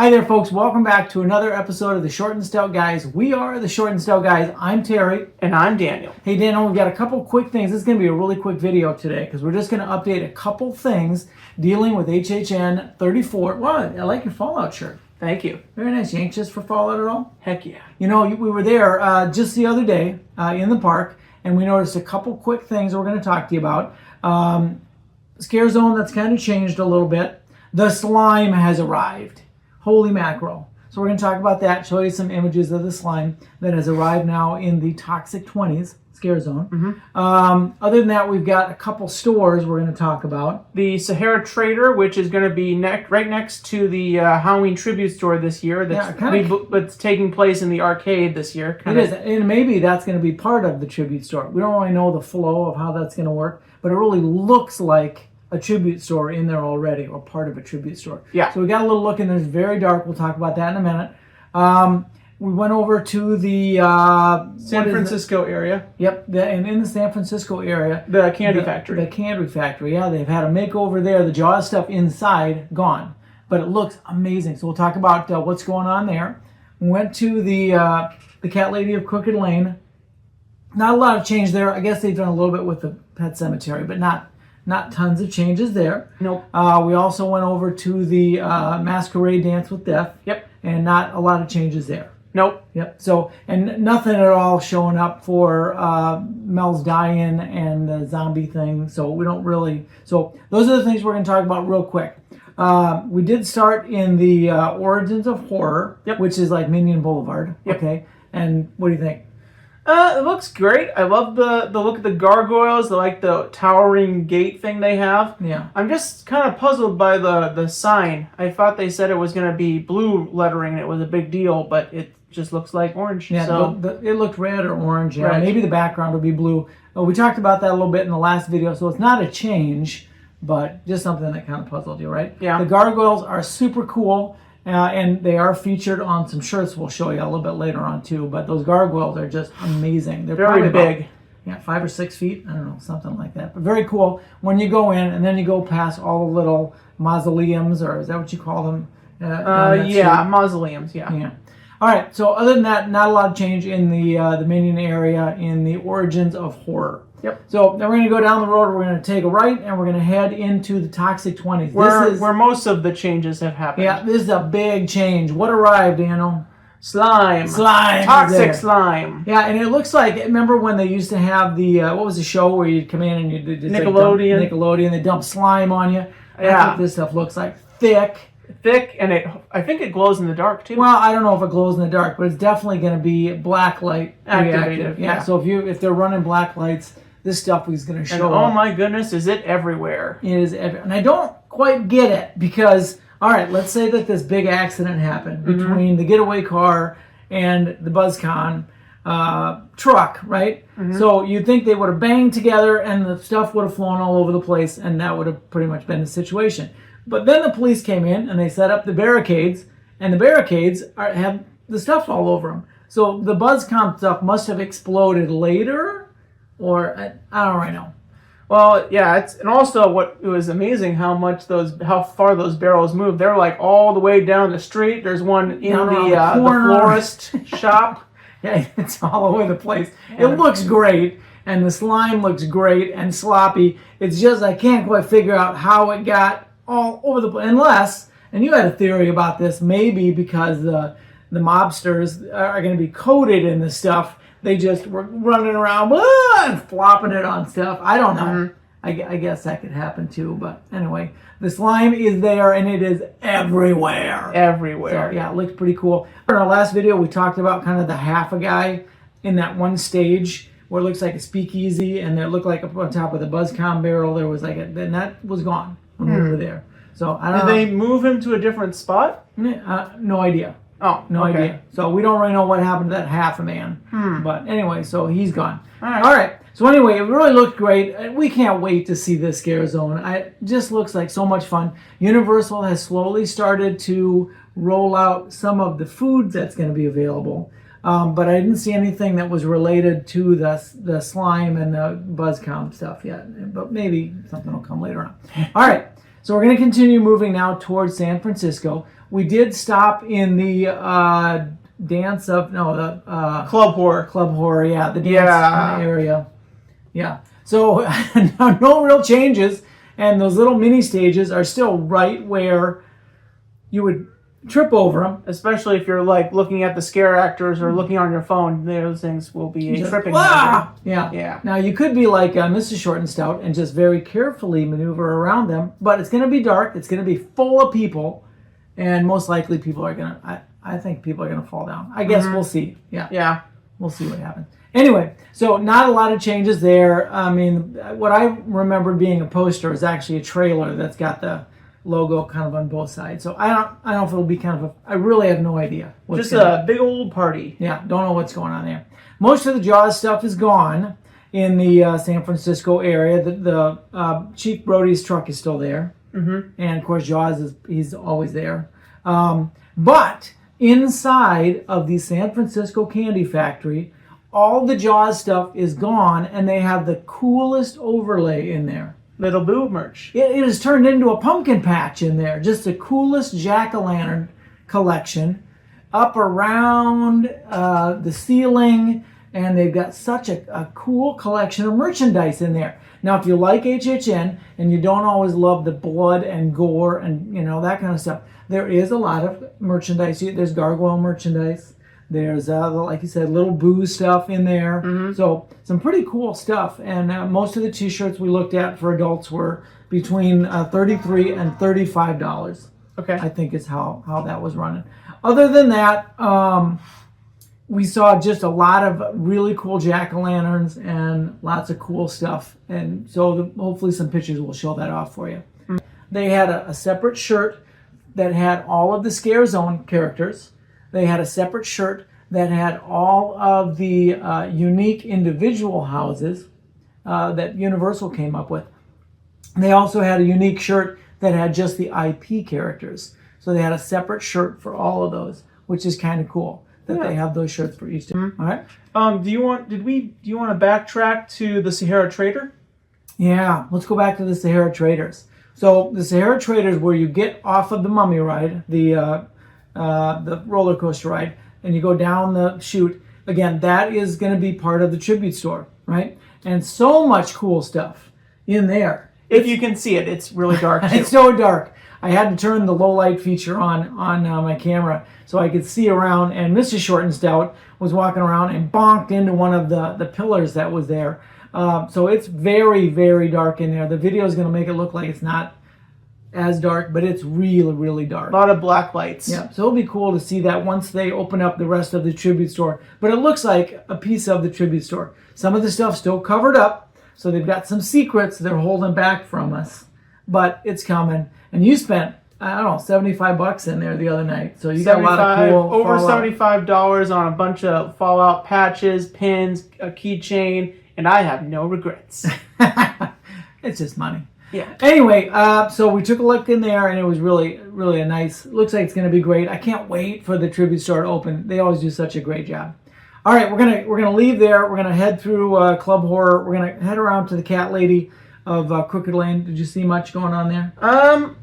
Hi there, folks. Welcome back to another episode of the Short and Stout Guys. We are the Short and Stout Guys. I'm Terry. And I'm Daniel. Hey, Daniel, we've got a couple quick things. This is going to be a really quick video today because we're just going to update a couple things dealing with HHN 34. Wow, I like your Fallout shirt. Thank you. Very nice. You anxious for Fallout at all? Heck yeah. You know, we were there just the other day in the park, and we noticed a couple quick things we're going to talk to you about. Scare zone that's kind of changed a little bit. The slime has arrived. Holy mackerel. So we're going to talk about that, show you some images of the slime that has arrived now in the Toxic 20s scare zone. Mm-hmm. Other than that, we've got a couple stores we're going to talk about. The Sahara Trader, which is going to be right next to the Halloween Tribute Store this year. That's taking place in the arcade this year. It is, and maybe that's going to be part of the tribute store. We don't really know the flow of how that's going to work, but it really looks like a tribute store in there already, or part of a tribute store. Yeah. So we got a little look in there. It's very dark. We'll talk about that in a minute. We went over to the San Francisco area. Yep, and in the San Francisco area, the candy factory. The candy factory. Yeah, they've had a makeover there. The Jaws stuff inside gone, but it looks amazing. So we'll talk about what's going on there. We went to the Cat Lady of Crooked Lane. Not a lot of change there. I guess they've done a little bit with the Pet Cemetery, but not tons of changes there. Nope. We also went over to the Masquerade Dance with Death. Yep. And not a lot of changes there. Nope. Yep. So, and nothing at all showing up for Mel's die-in and the zombie thing. So we don't really. So those are the things we're going to talk about real quick. We did start in the Origins of Horror, yep, which is like Minion Boulevard. Yep. Okay. And what do you think? It looks great. I love the look of the gargoyles. I like the towering gate thing they have. Yeah. I'm just kind of puzzled by the sign. I thought they said it was going to be blue lettering and it was a big deal, but it just looks like orange. Yeah, so it looked red or orange. Yeah, right. Maybe the background will be blue. We talked about that a little bit in the last video, so it's not a change, but just something that kind of puzzled you, right? Yeah. The gargoyles are super cool. And they are featured on some shirts we'll show you a little bit later on too. But those gargoyles are just amazing. They're very big. About, 5 or 6 feet. I don't know, something like that. But very cool. When you go in and then you go past all the little mausoleums, or is that what you call them? Yeah, mausoleums. Yeah. Yeah. All right. So other than that, not a lot of change in the Minion area in the Origins of Horror. Yep. So then we're going to go down the road, we're going to take a right, and we're going to head into the Toxic 20s. Where most of the changes have happened. Yeah, this is a big change. What arrived, Daniel? Slime. Toxic slime. Yeah, and it looks like, remember when they used to have the, what was the show where you'd come in and you'd Nickelodeon. Nickelodeon, they dump slime on you? Yeah. That's what this stuff looks like. Thick, and I think it glows in the dark too. Well, I don't know if it glows in the dark, but it's definitely going to be black light activated. Yeah, so if they're running black lights, this stuff is going to show and, up. oh my goodness, is it everywhere? It is everywhere. And I don't quite get it because, all right, let's say that this big accident happened between the getaway car and the BuzzCon truck, right? Mm-hmm. So you'd think they would have banged together and the stuff would have flown all over the place, and that would have pretty much been the situation. But then the police came in and they set up the barricades, and the barricades have the stuff all over them. So the BuzzCon stuff must have exploded later, or I don't really know. Well, yeah, and also it was amazing how far those barrels moved. They're like all the way down the street. There's one in the florist shop. Yeah, it's all over the place. Yeah. It looks great, and the slime looks great and sloppy. It's just I can't quite figure out how it got all over the place. Unless, and you had a theory about this, maybe because the mobsters are going to be coated in this stuff. They just were running around and flopping it on stuff. I don't know. Mm-hmm. I guess that could happen too. But anyway, the slime is there and it is everywhere. Everywhere. So, yeah, it looks pretty cool. In our last video, we talked about kind of the half a guy in that one stage where it looks like a speakeasy, and it looked like up on top of the BuzzCon barrel there was and that was gone when we were there. So I don't know. Did they move him to a different spot? No idea. Oh, no idea. So we don't really know what happened to that half a man. But anyway, so he's gone. All right. So anyway, it really looked great. We can't wait to see this scare zone. It just looks like so much fun. Universal has slowly started to roll out some of the foods that's going to be available. But I didn't see anything that was related to the slime and the BuzzCon stuff yet. But maybe something will come later on. All right. So we're going to continue moving now towards San Francisco. We did stop in the Club Horror. Yeah, the dance kind of area. Yeah. So no real changes, and those little mini stages are still right where you would trip over them. Especially if you're like looking at the scare actors or looking on your phone, those things will be a tripping hazard. Yeah. Now you could be like Mrs. Short and Stout and just very carefully maneuver around them, but it's going to be dark. It's going to be full of people, and most likely people are going to. I think people are going to fall down. I guess we'll see. Yeah. We'll see what happens. Anyway, so not a lot of changes there. I mean, what I remember being a poster is actually a trailer that's got the logo kind of on both sides. So I don't know if it'll be kind of I really have no idea. Just a big old party. Yeah, don't know what's going on there. Most of the Jaws stuff is gone in the San Francisco area. The Chief Brody's truck is still there. And of course Jaws he's always there. But inside of the San Francisco Candy Factory, all the Jaws stuff is gone, and they have the coolest overlay in there. Little Boo merch. It has turned into a pumpkin patch in there. Just the coolest jack-o'-lantern collection up around the ceiling, and they've got such a cool collection of merchandise in there. Now, if you like HHN and you don't always love the blood and gore and that kind of stuff, there is a lot of merchandise. There's gargoyle merchandise. There's, like you said, little Boo stuff in there. So some pretty cool stuff. And most of the T-shirts we looked at for adults were between $33 and $35. Okay. I think is how that was running. Other than that, we saw just a lot of really cool jack-o'-lanterns and lots of cool stuff. And so hopefully some pictures will show that off for you. They had a separate shirt that had all of the Scare Zone characters. They had a separate shirt that had all of the unique individual houses that Universal came up with. They also had a unique shirt that had just the IP characters. So they had a separate shirt for all of those, which is kind of cool that they have those shirts for each. All right. Do you want to backtrack to the Sahara Trader? Yeah, let's go back to the Sahara Traders. So the Sahara Traders, where you get off of the Mummy ride, the roller coaster ride, and you go down the chute, again, that is going to be part of the tribute store, right? And so much cool stuff in there. If you can see it, it's really dark too. It's so dark. I had to turn the low light feature on my camera so I could see around, and Mrs. Short and Stout was walking around and bonked into one of the pillars that was there. So it's very, very dark in there. The video is going to make it look like it's not as dark, but it's really, really dark. A lot of black lights. Yeah, so it'll be cool to see that once they open up the rest of the tribute store. But it looks like a piece of the tribute store. Some of the stuff's still covered up, so they've got some secrets they're holding back from us. But it's coming. And you spent, I don't know, $75 in there the other night. So you got a lot of cool over Fallout. $75 on a bunch of Fallout patches, pins, a keychain, and I have no regrets. It's just money. Yeah. Anyway, so we took a look in there, and it was really, really a nice. Looks like it's going to be great. I can't wait for the tribute store to open. They always do such a great job. All right, we're gonna leave there. We're gonna head through Club Horror. We're gonna head around to the Cat Lady of Crooked Lane. Did you see much going on there?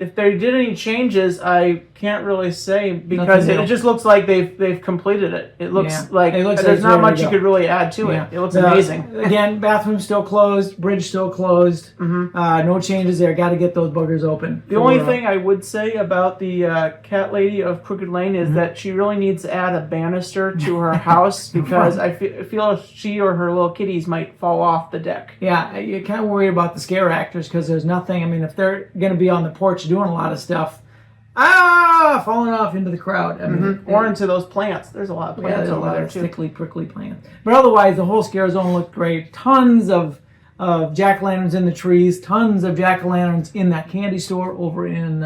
If they did any changes, I can't really say because it just looks like they've completed it. It looks like there's not much you could really add to it. It looks amazing. Again, bathroom still closed, bridge still closed. No changes there. Got to get those buggers open. The only thing I would say about the Cat Lady of Crooked Lane is that she really needs to add a banister to her house because I feel she or her little kitties might fall off the deck. Yeah, you're kind of worried about the scare actors because there's nothing. I mean, if they're going to be on the porch doing a lot of stuff, falling off into the crowd. I mean, or into those plants. There's a lot of plants over there too. Stickly, prickly plants. But otherwise, the whole scare zone looked great. Tons of jack-o'-lanterns in the trees. Tons of jack-o'-lanterns in that candy store over in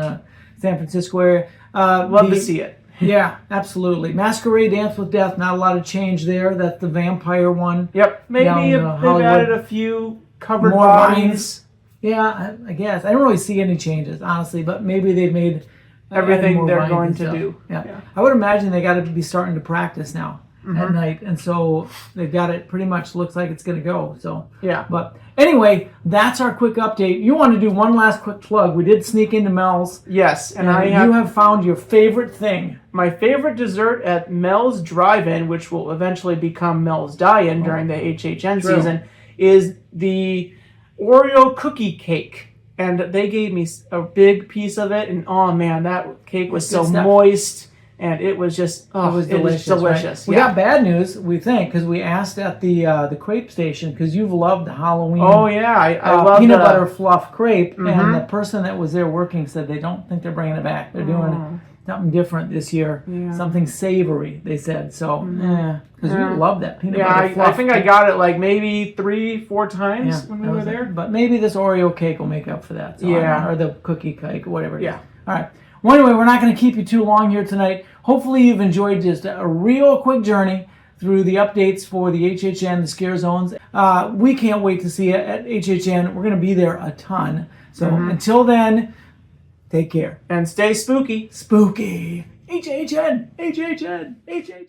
San Francisco area. Love to see it. Yeah, absolutely. Masquerade Dance with Death. Not a lot of change there. That's the vampire one. Yep. Maybe they've added a few covered more bodies. Yeah, I guess. I don't really see any changes, honestly, but maybe they've made everything they're going to do. Yeah. I would imagine they got to be starting to practice now. at night, and so they've got it pretty much looks like it's going to go. So Yeah. but anyway, that's our quick update. You want to do one last quick plug? We did sneak into Mel's. Yes, and You have found your favorite thing. My favorite dessert at Mel's Drive-In, which will eventually become Mel's Die-In during the HHN season, is the Oreo cookie cake. And they gave me a big piece of it, and oh man, that cake was so moist, and it was just it was delicious. Right? We got bad news, we think, because we asked at the crepe station, because you've loved the Halloween. Oh yeah, I love peanut butter fluff crepe, and the person that was there working said they don't think they're bringing it back. They're doing something different this year, something savory. They said so. Because you love that peanut butter fluff. I think I got it like maybe 3-4 times when we were there. But maybe this Oreo cake will make up for that. So or the cookie cake, or whatever it is. All right. Well, anyway, we're not going to keep you too long here tonight. Hopefully you've enjoyed just a real quick journey through the updates for the HHN, the scare zones. We can't wait to see you at HHN. We're going to be there a ton. So until then, take care. And stay spooky. Spooky. HHN, HHN, HHN.